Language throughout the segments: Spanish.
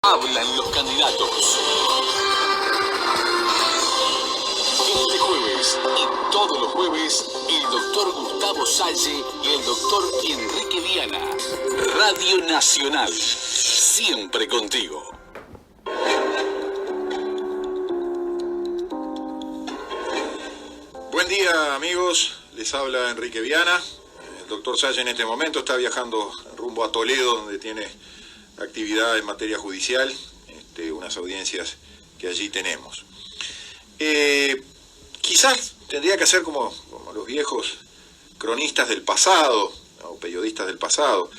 Hablan los candidatos. Este jueves y todos los jueves, el doctor Gustavo Salle y el doctor Enrique Viana. Radio Nacional. Siempre contigo. Buen día, amigos. Les habla Enrique Viana. El doctor Salle en este momento está viajando rumbo a Toledo, donde tiene actividad en materia judicial, unas audiencias que allí tenemos. Quizás tendría que hacer como los viejos cronistas del pasado, o periodistas del pasado.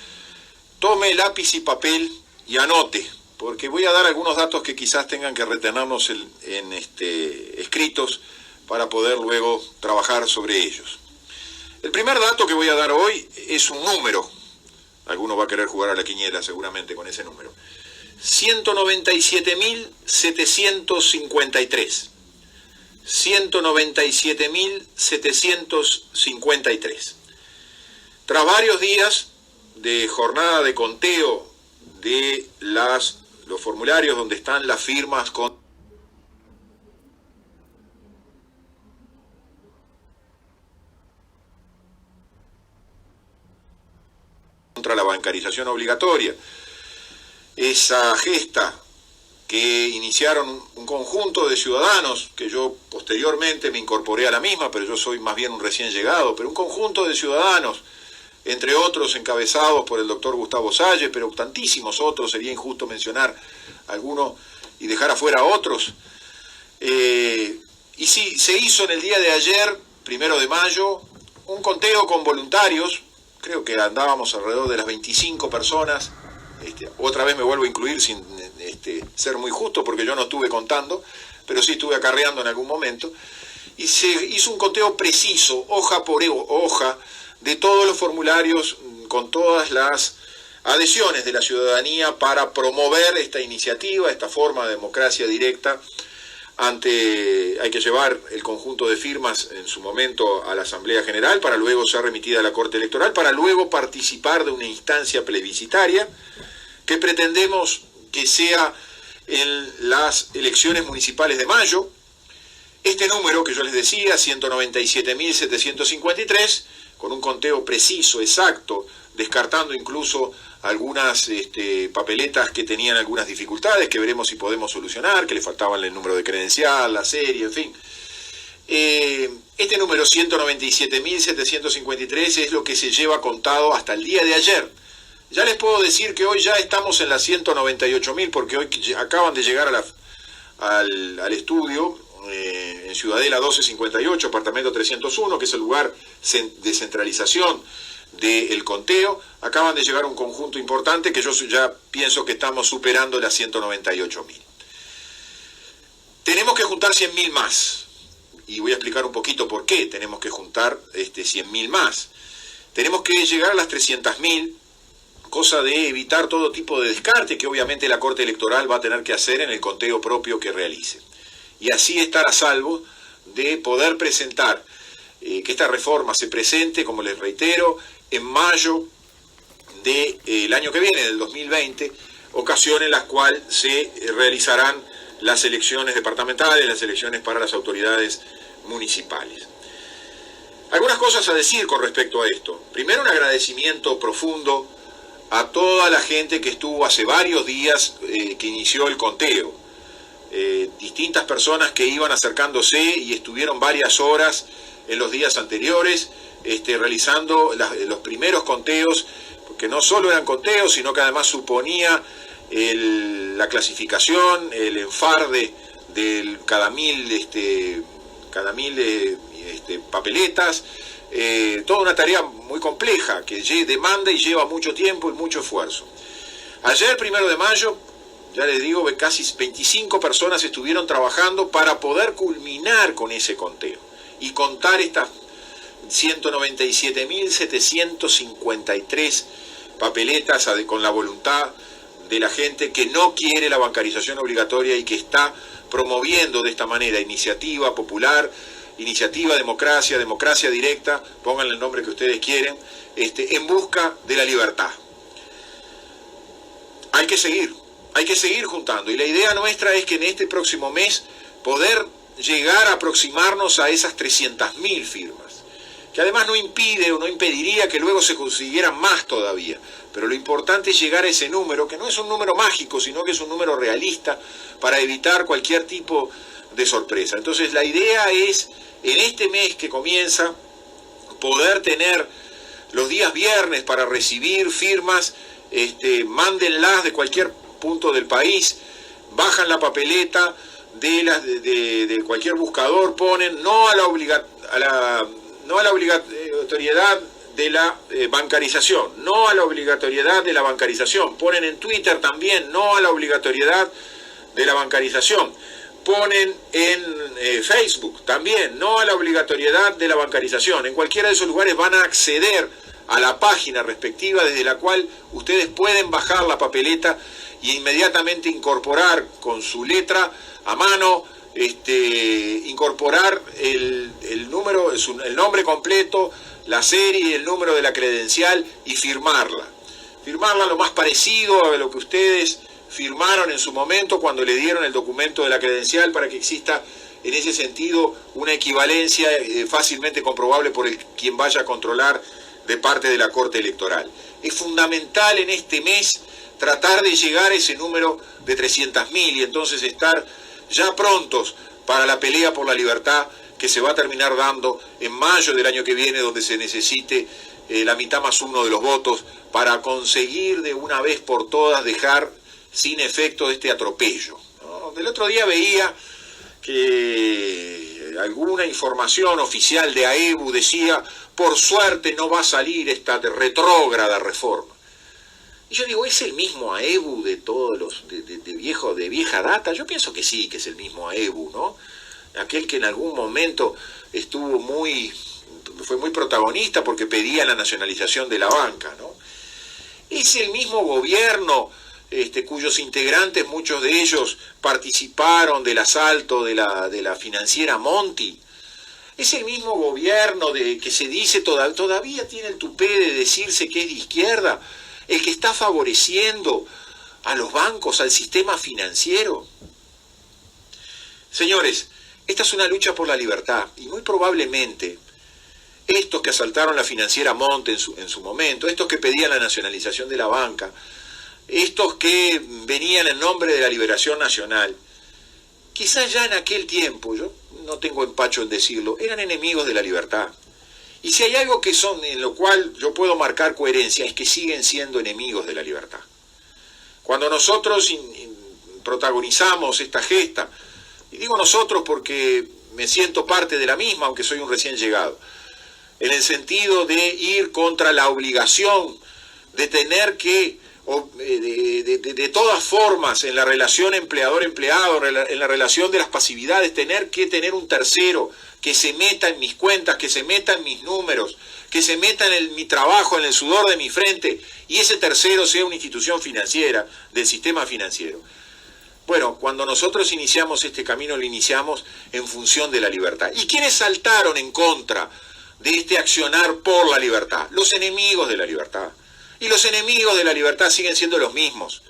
Tome lápiz y papel y anote, porque voy a dar algunos datos que quizás tengan que retenernos en escritos para poder luego trabajar sobre ellos. El primer dato que voy a dar hoy es un número. Alguno va a querer jugar a la quiniela seguramente con ese número. 197.753. 197.753. Tras varios días de jornada de conteo de los formularios donde están las firmas contra la bancarización obligatoria, esa gesta que iniciaron un conjunto de ciudadanos, que yo posteriormente me incorporé a la misma, pero yo soy más bien un recién llegado, pero un conjunto de ciudadanos, entre otros encabezados por el doctor Gustavo Salle, pero tantísimos otros, sería injusto mencionar algunos y dejar afuera a otros. Y sí, se hizo en el día de ayer, 1 de mayo, un conteo con voluntarios. Creo que andábamos alrededor de las 25 personas. Otra vez me vuelvo a incluir sin ser muy justo, porque yo no estuve contando, pero sí estuve acarreando en algún momento. Y se hizo un conteo preciso, hoja por hoja, de todos los formularios, con todas las adhesiones de la ciudadanía para promover esta iniciativa, esta forma de democracia directa. Hay que llevar el conjunto de firmas en su momento a la Asamblea General para luego ser remitida a la Corte Electoral, para luego participar de una instancia plebiscitaria que pretendemos que sea en las elecciones municipales de mayo. Este número que yo les decía, 197.753, con un conteo preciso, exacto, descartando incluso algunas papeletas que tenían algunas dificultades, que veremos si podemos solucionar, que le faltaban el número de credencial, la serie, en fin. Este número 197.753 es lo que se lleva contado hasta el día de ayer. Ya les puedo decir que hoy ya estamos en las 198.000, porque hoy acaban de llegar al estudio en Ciudadela 1258, apartamento 301, que es el lugar de centralización del conteo. Acaban de llegar un conjunto importante que yo ya pienso que estamos superando las 198.000. Tenemos que juntar 100.000 más, y voy a explicar un poquito por qué tenemos que juntar 100.000 más. Tenemos que llegar a las 300.000, cosa de evitar todo tipo de descarte que obviamente la Corte Electoral va a tener que hacer en el conteo propio que realice. Y así estar a salvo de poder presentar, que esta reforma se presente, como les reitero, en mayo del año que viene, del 2020, ocasión en la cual se realizarán las elecciones departamentales, las elecciones para las autoridades municipales. Algunas cosas a decir con respecto a esto. Primero, un agradecimiento profundo a toda la gente que estuvo hace varios días que inició el conteo. Distintas personas que iban acercándose y estuvieron varias horas en los días anteriores realizando los primeros conteos, porque no solo eran conteos, sino que además suponía la clasificación, el enfarde del cada mil papeletas, toda una tarea muy compleja que demanda y lleva mucho tiempo y mucho esfuerzo. Ayer, 1 de mayo, ya les digo, casi 25 personas estuvieron trabajando para poder culminar con ese conteo y contar estas 197.753 papeletas con la voluntad de la gente que no quiere la bancarización obligatoria y que está promoviendo de esta manera iniciativa popular, iniciativa democracia, democracia directa, pónganle el nombre que ustedes quieren, en busca de la libertad. Hay que seguir hay que seguir juntando. Y la idea nuestra es que en este próximo mes poder llegar a aproximarnos a esas 300.000 firmas. Que además no impide o no impediría que luego se consiguieran más todavía. Pero lo importante es llegar a ese número, que no es un número mágico, sino que es un número realista para evitar cualquier tipo de sorpresa. Entonces la idea es, en este mes que comienza, poder tener los días viernes para recibir firmas, mándenlas de cualquier punto del país, bajan la papeleta de cualquier buscador, ponen no a la obligatoriedad de la bancarización, no a la obligatoriedad de la bancarización, ponen en Twitter también no a la obligatoriedad de la bancarización, ponen en Facebook también no a la obligatoriedad de la bancarización. En cualquiera de esos lugares van a acceder a la página respectiva desde la cual ustedes pueden bajar la papeleta y inmediatamente incorporar con su letra a mano, incorporar el número, el nombre completo, la serie, el número de la credencial y firmarla. Firmarla lo más parecido a lo que ustedes firmaron en su momento cuando le dieron el documento de la credencial, para que exista en ese sentido una equivalencia fácilmente comprobable por quien vaya a controlar de parte de la Corte Electoral. Es fundamental en este mes tratar de llegar a ese número de 300.000 y entonces estar ya prontos para la pelea por la libertad que se va a terminar dando en mayo del año que viene, donde se necesite la mitad más uno de los votos para conseguir de una vez por todas dejar sin efecto este atropello, ¿no? El otro día veía que alguna información oficial de AEBU decía: por suerte no va a salir esta retrógrada reforma. Y yo digo, ¿es el mismo AEBU de todos los de vieja data? Yo pienso que sí, que es el mismo AEBU, ¿no? Aquel que en algún momento fue muy protagonista porque pedía la nacionalización de la banca, ¿no? Es el mismo gobierno cuyos integrantes, muchos de ellos, participaron del asalto de la financiera Monti. Es el mismo gobierno que se dice todavía tiene el tupé de decirse que es de izquierda, el que está favoreciendo a los bancos, al sistema financiero. Señores, esta es una lucha por la libertad y muy probablemente estos que asaltaron la financiera Monte en su momento, estos que pedían la nacionalización de la banca, estos que venían en nombre de la liberación nacional, quizás ya en aquel tiempo, yo no tengo empacho en decirlo, eran enemigos de la libertad. Y si hay algo en lo cual yo puedo marcar coherencia, es que siguen siendo enemigos de la libertad. Cuando nosotros protagonizamos esta gesta, y digo nosotros porque me siento parte de la misma, aunque soy un recién llegado, en el sentido de ir contra la obligación de tener que, de todas formas, en la relación empleador-empleado, en la relación de las pasividades, tener que tener un tercero que se meta en mis cuentas, que se meta en mis números, que se meta en mi trabajo, en el sudor de mi frente, y ese tercero sea una institución financiera, del sistema financiero. Bueno, cuando nosotros iniciamos este camino, lo iniciamos en función de la libertad. ¿Y quiénes saltaron en contra de este accionar por la libertad? Los enemigos de la libertad. Y los enemigos de la libertad siguen siendo los mismos.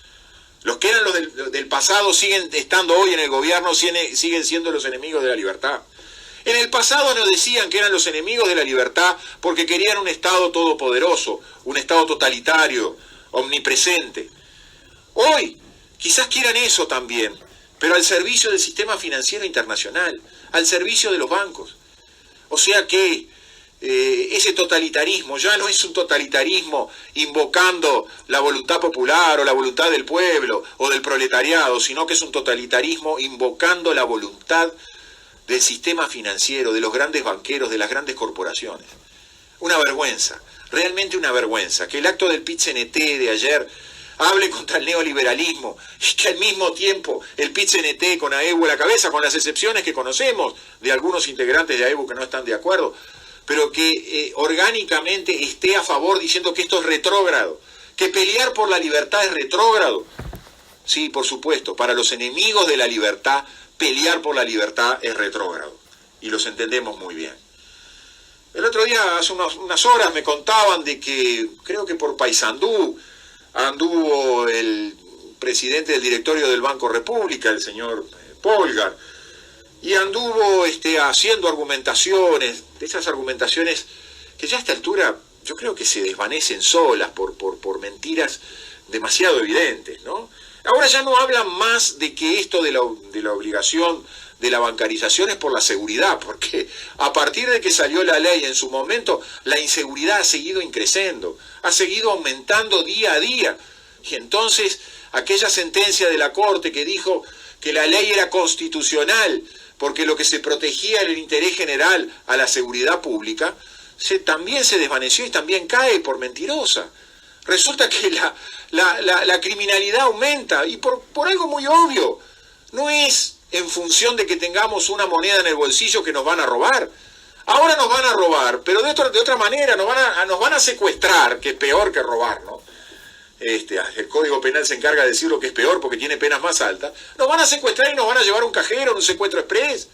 Los que eran los del pasado siguen estando hoy en el gobierno, siguen siendo los enemigos de la libertad. En el pasado nos decían que eran los enemigos de la libertad porque querían un Estado todopoderoso, un Estado totalitario, omnipresente. Hoy quizás quieran eso también, pero al servicio del sistema financiero internacional, al servicio de los bancos. O sea que ese totalitarismo ya no es un totalitarismo invocando la voluntad popular o la voluntad del pueblo o del proletariado, sino que es un totalitarismo invocando la voluntad del sistema financiero, de los grandes banqueros, de las grandes corporaciones. Una vergüenza, realmente una vergüenza, que el acto del PIT-CNT de ayer hable contra el neoliberalismo y que al mismo tiempo el PIT-CNT con AEBU a la cabeza, con las excepciones que conocemos de algunos integrantes de AEBU que no están de acuerdo, pero que orgánicamente esté a favor diciendo que esto es retrógrado, que pelear por la libertad es retrógrado. Sí, por supuesto, para los enemigos de la libertad, pelear por la libertad es retrógrado, y los entendemos muy bien. El otro día, hace unas horas, me contaban de que, creo que por Paysandú, anduvo el presidente del directorio del Banco República, el señor Polgar, y anduvo haciendo argumentaciones, de esas argumentaciones que ya a esta altura yo creo que se desvanecen solas por mentiras demasiado evidentes, ¿no? Ahora ya no hablan más de que esto de la obligación de la bancarización es por la seguridad, porque a partir de que salió la ley en su momento, la inseguridad ha seguido increciendo, ha seguido aumentando día a día. Y entonces aquella sentencia de la Corte que dijo que la ley era constitucional porque lo que se protegía era el interés general a la seguridad pública, también se desvaneció y también cae por mentirosa. Resulta que la criminalidad aumenta y por algo muy obvio. No es en función de que tengamos una moneda en el bolsillo que nos van a robar. Ahora nos van a robar, pero de otra manera nos van a secuestrar, que es peor que robar, ¿no? El Código Penal se encarga de decir lo que es peor porque tiene penas más altas. Nos van a secuestrar y nos van a llevar a un cajero, un secuestro express.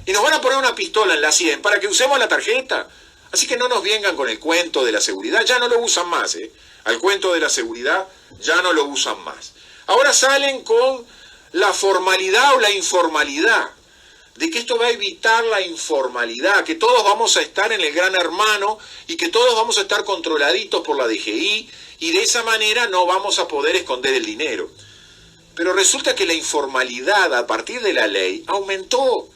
Y nos van a poner una pistola en la 100 para que usemos la tarjeta. Así que no nos vengan con el cuento de la seguridad, ya no lo usan más, ¿eh? Al cuento de la seguridad ya no lo usan más. Ahora salen con la formalidad o la informalidad, de que esto va a evitar la informalidad, que todos vamos a estar en el gran hermano y que todos vamos a estar controladitos por la DGI y de esa manera no vamos a poder esconder el dinero. Pero resulta que la informalidad a partir de la ley aumentó.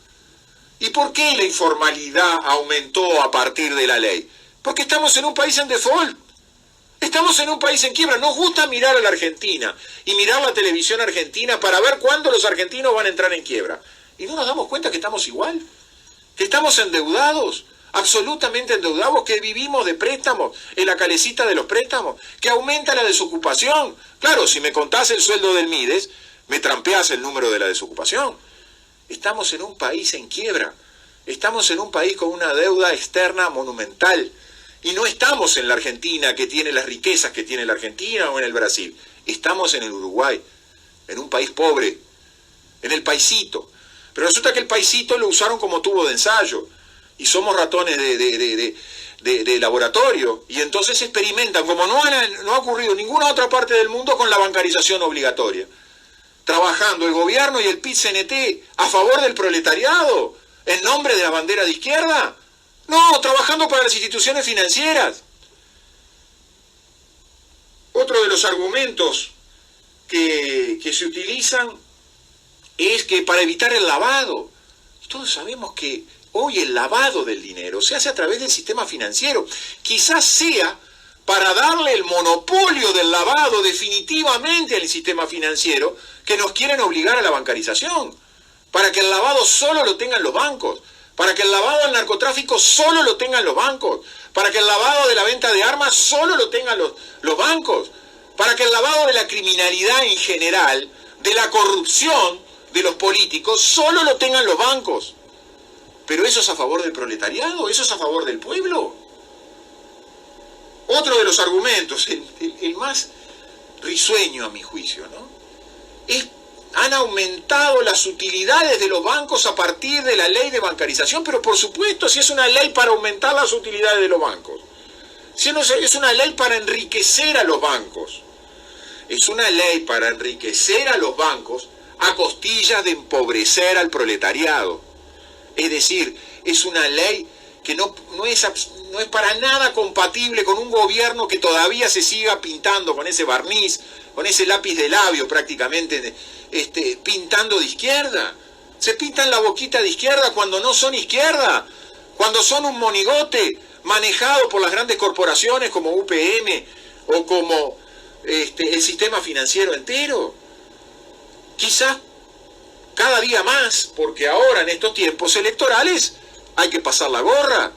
¿Y por qué la informalidad aumentó a partir de la ley? Porque estamos en un país en default. Estamos en un país en quiebra. Nos gusta mirar a la Argentina y mirar la televisión argentina para ver cuándo los argentinos van a entrar en quiebra. Y no nos damos cuenta que estamos igual, que estamos endeudados, absolutamente endeudados, que vivimos de préstamos, en la calecita de los préstamos, que aumenta la desocupación. Claro, si me contás el sueldo del Mides, me trampeás el número de la desocupación. Estamos en un país en quiebra, estamos en un país con una deuda externa monumental. Y no estamos en la Argentina que tiene las riquezas que tiene la Argentina o en el Brasil. Estamos en el Uruguay, en un país pobre, en el paisito. Pero resulta que el paisito lo usaron como tubo de ensayo. Y somos ratones de laboratorio. Y entonces experimentan, como no ha ocurrido en ninguna otra parte del mundo, con la bancarización obligatoria. Trabajando el gobierno y el PIT-CNT a favor del proletariado, en nombre de la bandera de izquierda. No, trabajando para las instituciones financieras. Otro de los argumentos que se utilizan es que para evitar el lavado. Todos sabemos que hoy el lavado del dinero se hace a través del sistema financiero. Quizás sea para darle el monopolio del lavado definitivamente al sistema financiero que nos quieren obligar a la bancarización. Para que el lavado solo lo tengan los bancos. Para que el lavado del narcotráfico solo lo tengan los bancos, para que el lavado de la venta de armas solo lo tengan los bancos, para que el lavado de la criminalidad en general, de la corrupción de los políticos, solo lo tengan los bancos. Pero eso es a favor del proletariado, eso es a favor del pueblo. Otro de los argumentos, el más risueño a mi juicio, ¿no? Han aumentado las utilidades de los bancos a partir de la ley de bancarización, pero por supuesto, si es una ley para aumentar las utilidades de los bancos, si no es una ley para enriquecer a los bancos, es una ley para enriquecer a los bancos a costillas de empobrecer al proletariado. Es decir, es una ley que no es para nada compatible con un gobierno que todavía se siga pintando con ese barniz, con ese lápiz de labio prácticamente, pintando de izquierda. Se pintan la boquita de izquierda cuando no son izquierda, cuando son un monigote manejado por las grandes corporaciones como UPM o como el sistema financiero entero. Quizás cada día más, porque ahora en estos tiempos electorales hay que pasar la gorra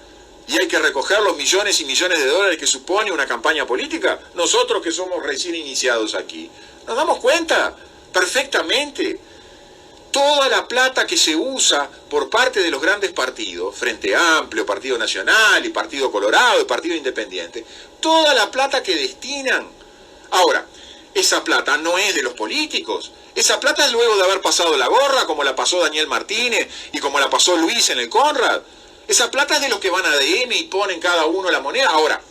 y hay que recoger los millones y millones de dólares que supone una campaña política. Nosotros que somos recién iniciados aquí, nos damos cuenta perfectamente. Toda la plata que se usa por parte de los grandes partidos, Frente Amplio, Partido Nacional y Partido Colorado y Partido Independiente, toda la plata que destinan. Ahora, esa plata no es de los políticos. Esa plata es luego de haber pasado la gorra, como la pasó Daniel Martínez y como la pasó Luis en el Conrad. Esa plata es de los que van a ADM y ponen cada uno la moneda. Ahora,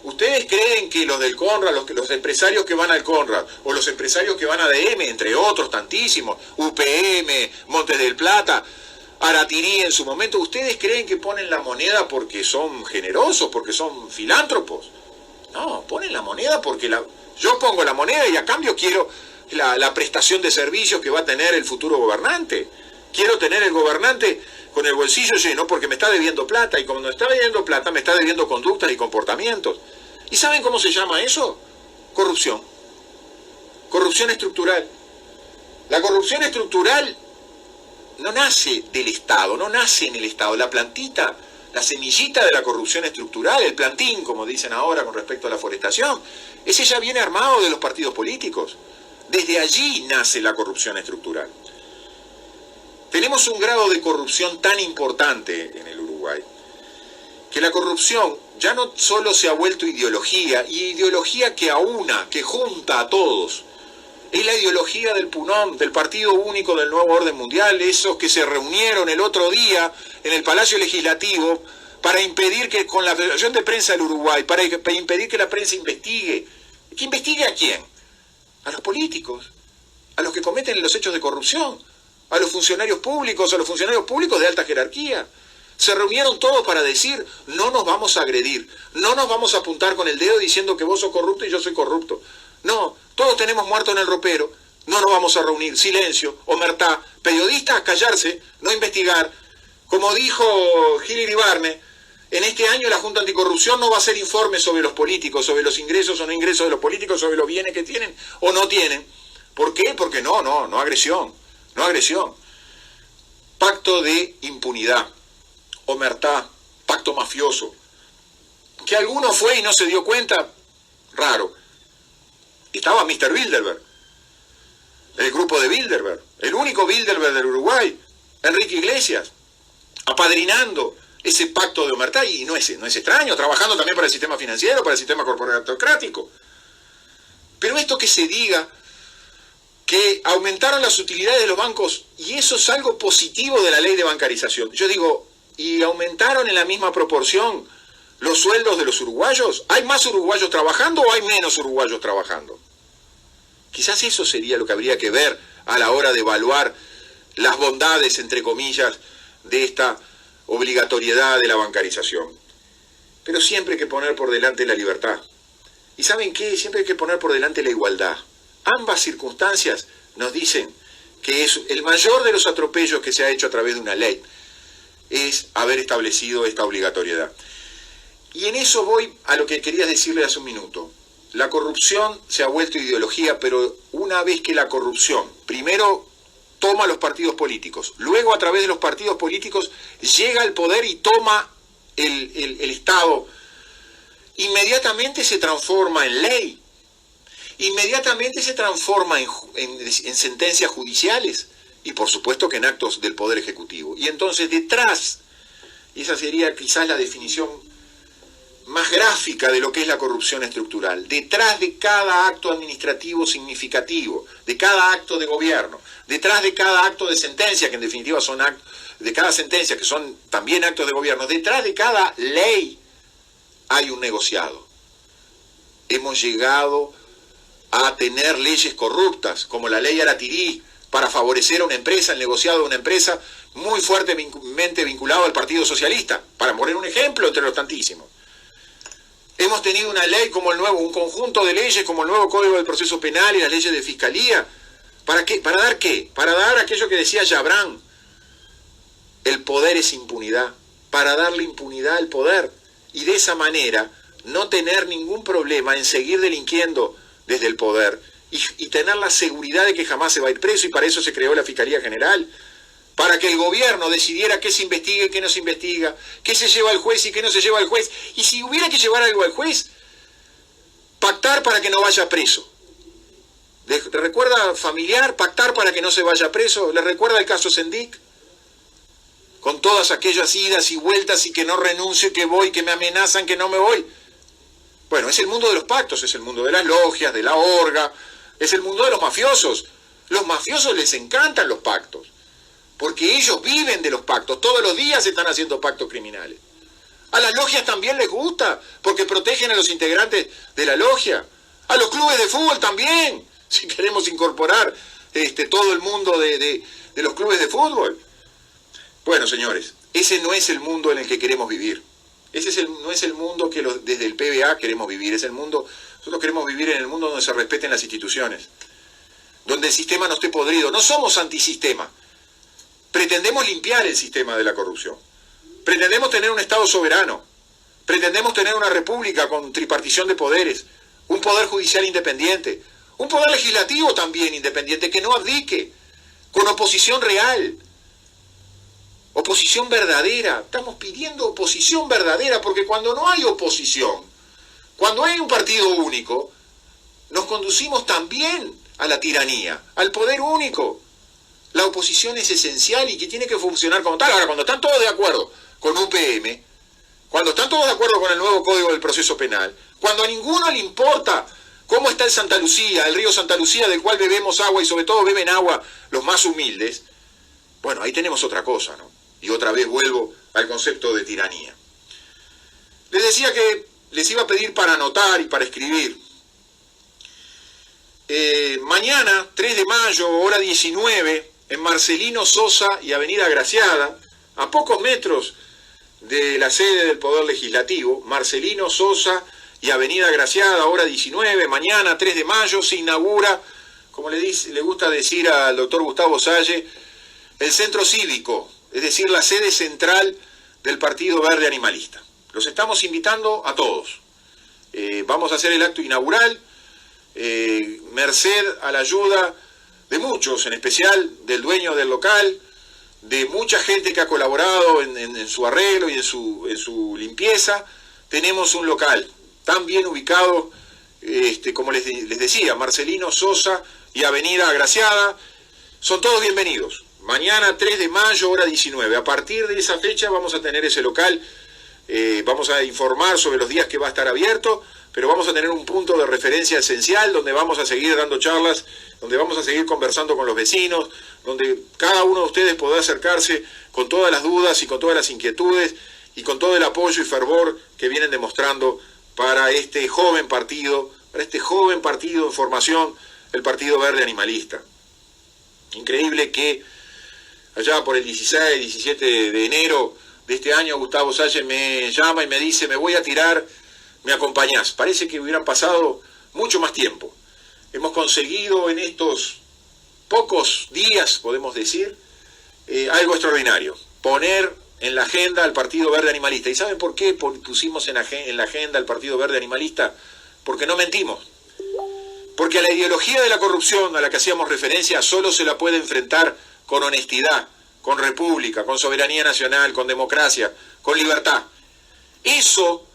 ¿Ustedes creen que los del Conrad, los empresarios que van al Conrad, o los empresarios que van a ADM, entre otros tantísimos, UPM, Montes del Plata, Aratirí en su momento, ¿ustedes creen que ponen la moneda porque son generosos, porque son filántropos? No, ponen la moneda porque yo pongo la moneda y a cambio quiero la prestación de servicios que va a tener el futuro gobernante. Quiero tener el gobernante con el bolsillo lleno porque me está debiendo plata, y cuando está debiendo plata me está debiendo conductas y comportamientos. ¿Y saben cómo se llama eso? Corrupción. Corrupción estructural. La corrupción estructural no nace del Estado, no nace en el Estado. La plantita, la semillita de la corrupción estructural, el plantín, como dicen ahora con respecto a la forestación, ese ya viene armado de los partidos políticos. Desde allí nace la corrupción estructural. Tenemos un grado de corrupción tan importante en el Uruguay, que la corrupción ya no solo se ha vuelto ideología, y ideología que aúna, que junta a todos. Es la ideología del PUNOM, del Partido Único del Nuevo Orden Mundial, esos que se reunieron el otro día en el Palacio Legislativo para impedir que, con la Asociación de Prensa del Uruguay, para impedir que la prensa investigue. ¿Que investigue a quién? A los políticos, a los que cometen los hechos de corrupción, a los funcionarios públicos de alta jerarquía. Se reunieron todos para decir: no nos vamos a agredir, no nos vamos a apuntar con el dedo diciendo que vos sos corrupto y yo soy corrupto. No, todos tenemos muerto en el ropero, no nos vamos a reunir. Silencio, omertá, periodistas callarse, no investigar. Como dijo Gil Iribarne, en este año la Junta Anticorrupción no va a hacer informes sobre los políticos, sobre los ingresos o no ingresos de los políticos, sobre los bienes que tienen o no tienen. ¿Por qué? Porque no agresión. No agresión. Pacto de impunidad. Omertá. Pacto mafioso. Que alguno fue y no se dio cuenta. Raro. Estaba Mr. Bilderberg. El grupo de Bilderberg. El único Bilderberg del Uruguay. Enrique Iglesias. Apadrinando ese pacto de omertá. Y no es extraño. Trabajando también para el sistema financiero, para el sistema corporatocrático. Pero esto que se diga que aumentaron las utilidades de los bancos, y eso es algo positivo de la ley de bancarización. Yo digo, ¿y aumentaron en la misma proporción los sueldos de los uruguayos? ¿Hay más uruguayos trabajando o hay menos uruguayos trabajando? Quizás eso sería lo que habría que ver a la hora de evaluar las bondades, entre comillas, de esta obligatoriedad de la bancarización. Pero siempre hay que poner por delante la libertad. ¿Y saben qué? Siempre hay que poner por delante la igualdad. Ambas circunstancias nos dicen que es el mayor de los atropellos que se ha hecho a través de una ley, es haber establecido esta obligatoriedad. Y en eso voy a lo que quería decirle hace un minuto. La corrupción se ha vuelto ideología, pero una vez que la corrupción primero toma los partidos políticos, luego a través de los partidos políticos llega al poder y toma el Estado, inmediatamente se transforma en ley. Inmediatamente se transforma en sentencias judiciales y por supuesto que en actos del Poder Ejecutivo. Y entonces detrás, y esa sería quizás la definición más gráfica de lo que es la corrupción estructural, detrás de cada acto administrativo significativo, de cada acto de gobierno, detrás de cada acto de sentencia, que en definitiva son actos, de cada sentencia que son también actos de gobierno, detrás de cada ley hay un negociado. Hemos llegado a tener leyes corruptas, como la ley Aratirí, para favorecer a una empresa, el negociado de una empresa muy fuertemente vinculado al Partido Socialista, para poner un ejemplo entre los tantísimos. Hemos tenido una ley como un conjunto de leyes como el nuevo Código del Proceso Penal y las leyes de Fiscalía. ¿Para qué? ¿Para dar qué? Para dar aquello que decía Jabrán. El poder es impunidad. Para darle impunidad al poder. Y de esa manera no tener ningún problema en seguir delinquiendo desde el poder y tener la seguridad de que jamás se va a ir preso, y para eso se creó la Fiscalía General, para que el gobierno decidiera qué se investiga y qué no se investiga, qué se lleva al juez y qué no se lleva al juez, y si hubiera que llevar algo al juez, pactar para que no vaya preso. ¿Le recuerda familiar? Pactar para que no se vaya preso. ¿Le recuerda el caso Sendik? Con todas aquellas idas y vueltas y que no renuncio, que voy, que me amenazan, que no me voy. Bueno, es el mundo de los pactos, es el mundo de las logias, de la orga, es el mundo de los mafiosos. Los mafiosos les encantan los pactos, porque ellos viven de los pactos. Todos los días están haciendo pactos criminales. A las logias también les gusta, porque protegen a los integrantes de la logia. A los clubes de fútbol también, si queremos incorporar todo el mundo de los clubes de fútbol. Bueno, señores, ese no es el mundo en el que queremos vivir. No es el mundo que desde el PBA queremos vivir. Nosotros queremos vivir en el mundo donde se respeten las instituciones, donde el sistema no esté podrido. No somos antisistema. Pretendemos limpiar el sistema de la corrupción. Pretendemos tener un Estado soberano. Pretendemos tener una república con tripartición de poderes, un poder judicial independiente, un poder legislativo también independiente que no abdique, con oposición real, oposición verdadera. Estamos pidiendo oposición verdadera, porque cuando no hay oposición, cuando hay un partido único, nos conducimos también a la tiranía, al poder único. La oposición es esencial y que tiene que funcionar como tal. Ahora, cuando están todos de acuerdo con UPM, cuando están todos de acuerdo con el nuevo Código del Proceso Penal, cuando a ninguno le importa cómo está el Santa Lucía, el río Santa Lucía, del cual bebemos agua y sobre todo beben agua los más humildes, bueno, ahí tenemos otra cosa, ¿no? Y otra vez vuelvo al concepto de tiranía. Les decía que les iba a pedir para anotar y para escribir. Mañana, 3 de mayo, hora 19, en Marcelino Sosa y Avenida Graciada, a pocos metros de la sede del Poder Legislativo, Marcelino Sosa y Avenida Graciada, hora 19, mañana 3 de mayo, se inaugura, como le gusta decir al doctor Gustavo Salle, el centro cívico, es decir, la sede central del Partido Verde Animalista. Los estamos invitando a todos. Vamos a hacer el acto inaugural, merced a la ayuda de muchos, en especial del dueño del local, de mucha gente que ha colaborado en su arreglo y en su limpieza. Tenemos un local tan bien ubicado, como les decía, Marcelino Sosa y Avenida Agraciada. Son todos bienvenidos. Mañana 3 de mayo, hora 19. A partir de esa fecha vamos a tener ese local. Vamos a informar sobre los días que va a estar abierto, pero vamos a tener un punto de referencia esencial donde vamos a seguir dando charlas, donde vamos a seguir conversando con los vecinos, donde cada uno de ustedes podrá acercarse con todas las dudas y con todas las inquietudes y con todo el apoyo y fervor que vienen demostrando para este joven partido en formación, el Partido Verde Animalista. Increíble que allá por el 16, 17 de enero de este año, Gustavo Salle me llama y me dice: me voy a tirar, ¿me acompañás? Parece que hubieran pasado mucho más tiempo. Hemos conseguido en estos pocos días, podemos decir, algo extraordinario: poner en la agenda al Partido Verde Animalista. ¿Y saben por qué pusimos en la agenda al Partido Verde Animalista? Porque no mentimos. Porque a la ideología de la corrupción a la que hacíamos referencia solo se la puede enfrentar con honestidad, con república, con soberanía nacional, con democracia, con libertad. Eso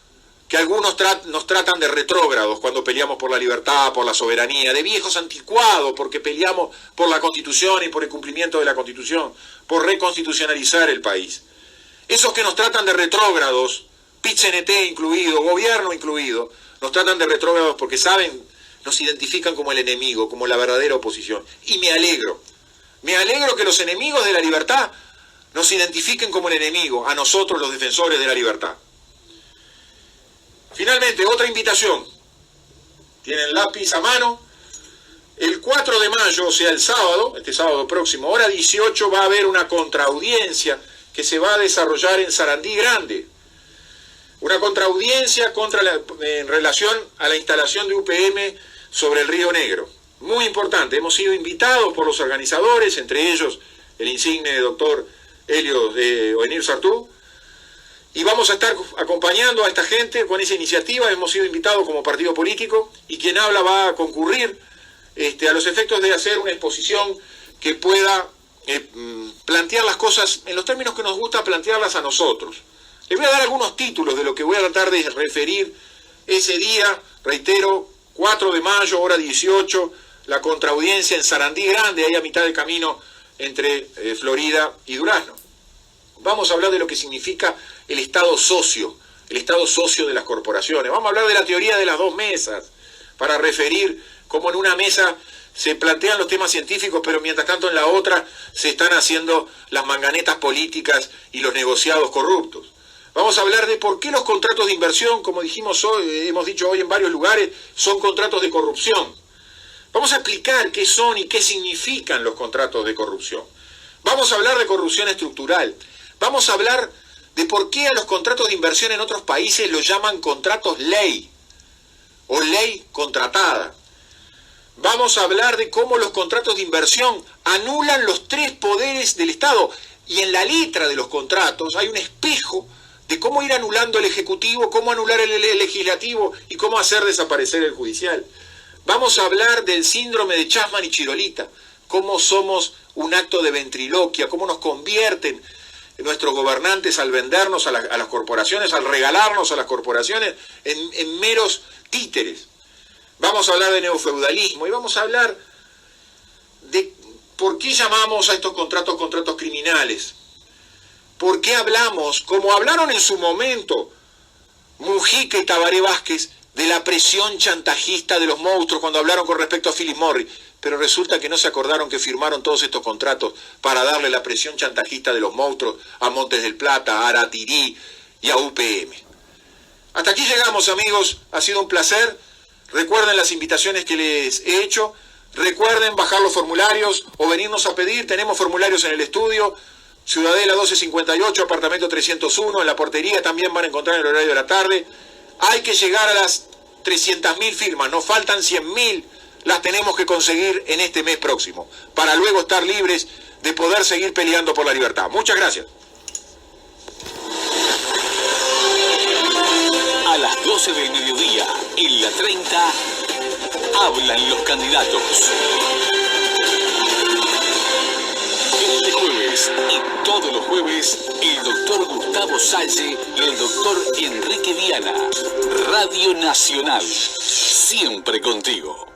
que algunos nos tratan de retrógrados cuando peleamos por la libertad, por la soberanía, de viejos anticuados porque peleamos por la Constitución y por el cumplimiento de la Constitución, por reconstitucionalizar el país. Esos que nos tratan de retrógrados, PIT-CNT incluido, gobierno incluido, nos tratan de retrógrados porque saben, nos identifican como el enemigo, como la verdadera oposición. Y me alegro que los enemigos de la libertad nos identifiquen como el enemigo, a nosotros los defensores de la libertad. Finalmente, otra invitación. Tienen lápiz a mano. El 4 de mayo, o sea el sábado, este sábado próximo, hora 18, va a haber una contraaudiencia que se va a desarrollar en Sarandí Grande. Una contraaudiencia en relación a la instalación de UPM sobre el Río Negro. Muy importante, hemos sido invitados por los organizadores, entre ellos el insigne doctor Helio Oenir Sartú, y vamos a estar acompañando a esta gente con esa iniciativa. Hemos sido invitados como partido político y quien habla va a concurrir a los efectos de hacer una exposición que pueda plantear las cosas en los términos que nos gusta plantearlas a nosotros. Les voy a dar algunos títulos de lo que voy a tratar de referir ese día. Reitero, 4 de mayo, hora 18, la contraaudiencia en Sarandí Grande, ahí a mitad del camino entre Florida y Durazno. Vamos a hablar de lo que significa el Estado socio de las corporaciones. Vamos a hablar de la teoría de las dos mesas, para referir cómo en una mesa se plantean los temas científicos, pero mientras tanto en la otra se están haciendo las manganetas políticas y los negociados corruptos. Vamos a hablar de por qué los contratos de inversión, como dijimos hoy, hemos dicho hoy en varios lugares, son contratos de corrupción. Vamos a explicar qué son y qué significan los contratos de corrupción. Vamos a hablar de corrupción estructural. Vamos a hablar de por qué a los contratos de inversión en otros países los llaman contratos ley o ley contratada. Vamos a hablar de cómo los contratos de inversión anulan los tres poderes del Estado. Y en la letra de los contratos hay un espejo de cómo ir anulando el Ejecutivo, cómo anular el Legislativo y cómo hacer desaparecer el Judicial. Vamos a hablar del síndrome de Chapman y Chirolita, cómo somos un acto de ventriloquia, cómo nos convierten nuestros gobernantes al vendernos a las corporaciones, al regalarnos a las corporaciones en meros títeres. Vamos a hablar de neofeudalismo y vamos a hablar de por qué llamamos a estos contratos criminales. ¿Por qué hablamos, como hablaron en su momento Mujica y Tabaré Vázquez, de la presión chantajista de los monstruos cuando hablaron con respecto a Philip Morris? Pero resulta que no se acordaron que firmaron todos estos contratos para darle la presión chantajista de los monstruos a Montes del Plata, a Aratirí y a UPM. Hasta aquí llegamos, amigos. Ha sido un placer. Recuerden las invitaciones que les he hecho. Recuerden bajar los formularios o venirnos a pedir. Tenemos formularios en el estudio. Ciudadela 1258, apartamento 301, en la portería también van a encontrar en el horario de la tarde. Hay que llegar a las 300.000 firmas, nos faltan 100.000, las tenemos que conseguir en este mes próximo, para luego estar libres de poder seguir peleando por la libertad. Muchas gracias. A las 12 del mediodía, en la 30, hablan los candidatos. Este jueves y todos los jueves, el doctor Gustavo Salle y el doctor Enrique Viana. Radio Nacional, siempre contigo.